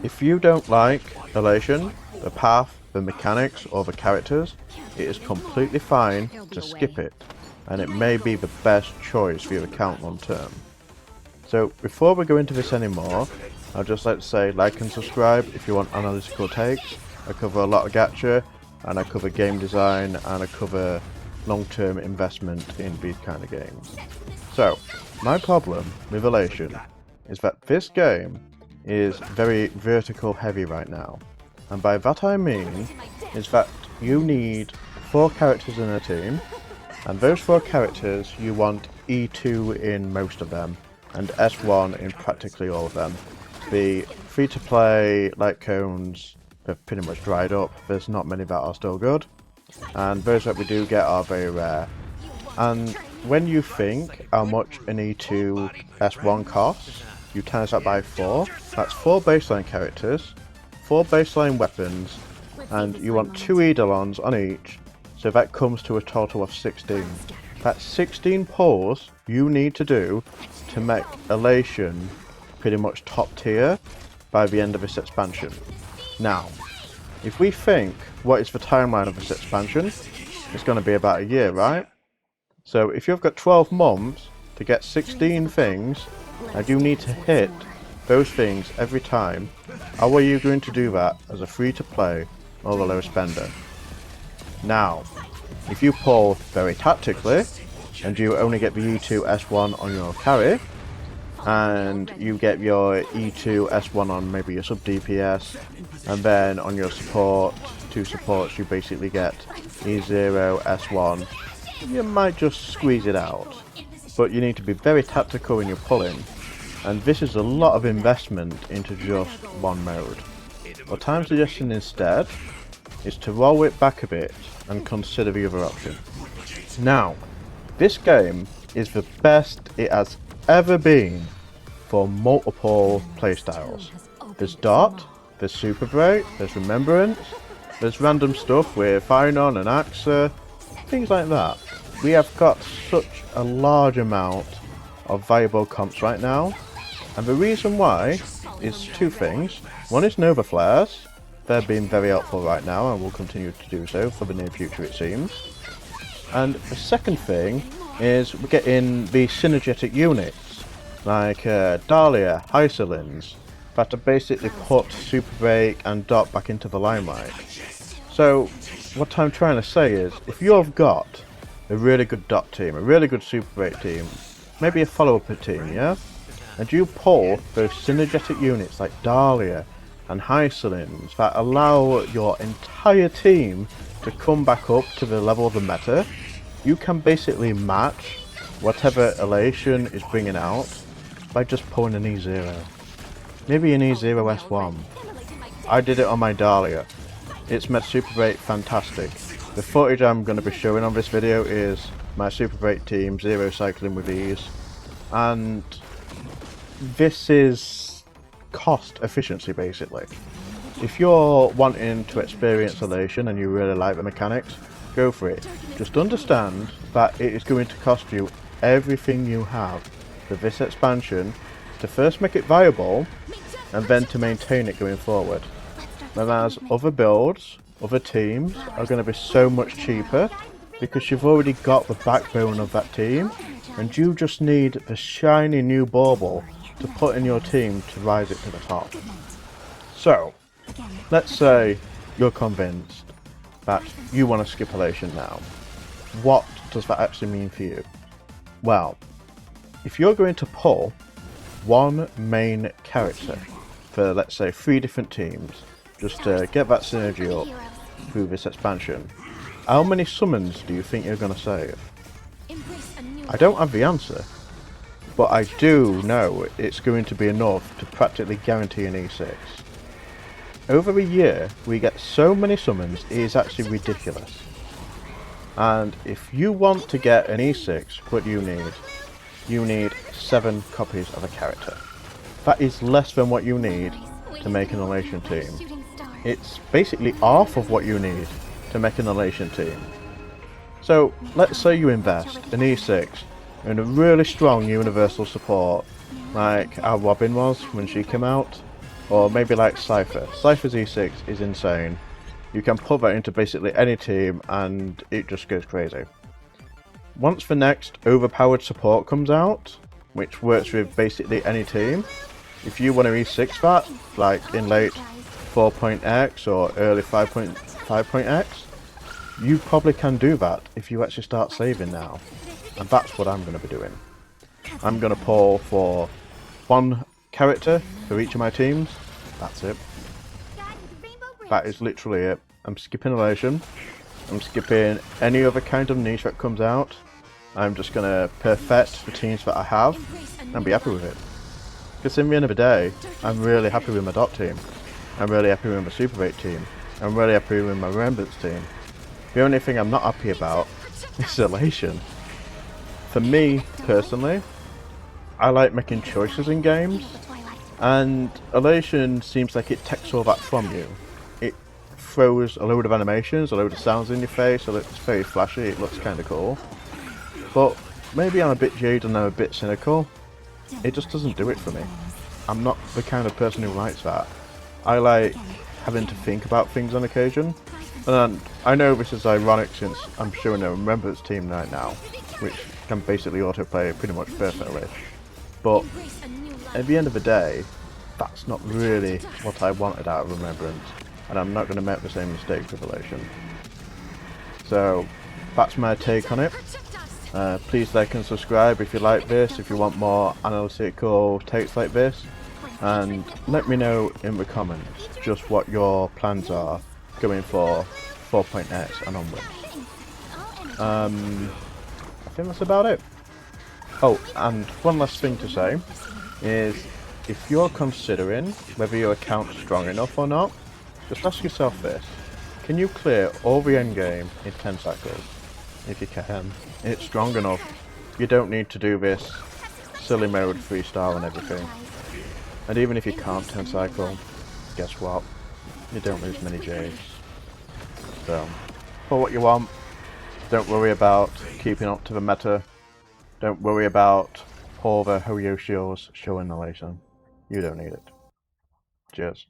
If you don't like Elation, the path, the mechanics, or the characters, it is completely fine to skip it, and it may be the best choice for your account long term. So before we go into this anymore, I'd just like to say like and subscribe if you want analytical takes. I cover a lot of Gacha, and I cover game design, and I cover long-term investment in these kind of games. So, my problem with Elation is that this game is very vertical heavy right now. And by that I mean is that you need 4 characters in a team, and those 4 characters you want E2 in most of them, and S1 in practically all of them. The free-to-play light cones have pretty much dried up. There's not many that are still good, and those that we do get are very rare. And when you think how much an E2 S1 costs, you times that by 4. That's 4 baseline characters, 4 baseline weapons, and you want 2 Eidolons on each, so that comes to a total of 16. That's 16 pulls you need to do to make Elation pretty much top tier by the end of this expansion. Now, if we think what is the timeline of this expansion, it's going to be about a year, right? So if you've got 12 months to get 16 things, and you need to hit those things every time, how are you going to do that as a free-to-play or a low spender? Now, if you pull very tactically, and you only get the E2 S1 on your carry, and you get your E2 S1 on maybe your sub DPS, and then on your support, 2 supports you basically get E0 S1, you might just squeeze it out. But you need to be very tactical in your pulling, and this is a lot of investment into just one mode. What I'm suggesting instead is to roll it back a bit and consider the other option. Now, this game is the best it has ever been for multiple playstyles. There's DoT, there's Superbreak, there's Remembrance, there's random stuff with Finon and AXA, things like that. We have got such a large amount of viable comps right now, and the reason why is 2 things. One is Nova Flares. They're being very helpful right now and will continue to do so for the near future, it seems. And the second thing is we're getting the synergetic units like Dahlia, Hysolins, that have basically put Superbreak and DoT back into the limelight. So what I'm trying to say is, if you've got a really good DoT team, a really good Superbreak team, maybe a follow-up team, yeah? And you pull those synergetic units like Dahlia and Hysolins that allow your entire team to come back up to the level of the meta, you can basically match whatever Elation is bringing out by just pulling an E0. Maybe an E0 S1. I did it on my Dahlia. It's made Superbreak fantastic. The footage I'm going to be showing on this video is my Superbreak team 0 cycling with ease, and this is cost efficiency basically. If you're wanting to experience Elation and you really like the mechanics, go for it. Just understand that it is going to cost you everything you have for this expansion to first make it viable and then to maintain it going forward. Whereas other builds, other teams are going to be so much cheaper because you've already got the backbone of that team and you just need the shiny new bauble to put in your team to rise it to the top. So, let's say you're convinced that you want to skip Elation now. What does that actually mean for you? Well, if you're going to pull one main character for, let's say, 3 different teams, just to get that synergy up through this expansion, how many summons do you think you're going to save? I don't have the answer, but I do know it's going to be enough to practically guarantee an E6. Over a year, we get so many summons, it is actually ridiculous. And if you want to get an E6, what do you need? You need 7 copies of a character. That is less than what you need to make an Elation team. It's basically half of what you need to make an Elation team. So let's say you invest an E6 in a really strong universal support, like how Robin was when she came out. Or maybe like Cypher. Cypher's E6 is insane. You can put that into basically any team and it just goes crazy. Once the next overpowered support comes out, which works with basically any team, if you want to E6 that, like in late 4.x or early 5.x, you probably can do that if you actually start saving now. And that's what I'm going to be doing. I'm going to pull for one character for each of my teams. That's it. That is literally it. I'm skipping Elation. I'm skipping any other kind of niche that comes out. I'm just going to perfect the teams that I have and be happy with it. Because in the end of the day, I'm really happy with my DoT team. I'm really happy with my Superbreak team. I'm really happy with my Remembrance team. The only thing I'm not happy about is Elation. For me, personally, I like making choices in games, and Elation seems like it takes all that from you. It throws a load of animations, a load of sounds in your face, so it's very flashy, it looks kind of cool. But maybe I'm a bit jaded and I'm a bit cynical. It just doesn't do it for me. I'm not the kind of person who likes that. I like having to think about things on occasion. And I know this is ironic since I'm showing a Remembrance team right now, which can basically autoplay pretty much perfectly. But at the end of the day, that's not really what I wanted out of Remembrance, and I'm not going to make the same mistake with Elation. So that's my take on it. Please like and subscribe if you like this, if you want more analytical takes like this, and let me know in the comments just what your plans are going for 4.x and onwards. I think that's about it. Oh, and one last thing to say is, if you're considering whether your account's strong enough or not, just ask yourself this: can you clear all the endgame in 10 cycles? If you can, it's strong enough. You don't need to do this silly mode freestyle and everything. And even if you can't 10 cycle, guess what? You don't lose many J's. So, for what you want, don't worry about keeping up to the meta. Don't worry about all the Hoyoshios showing Elation. You don't need it. Cheers.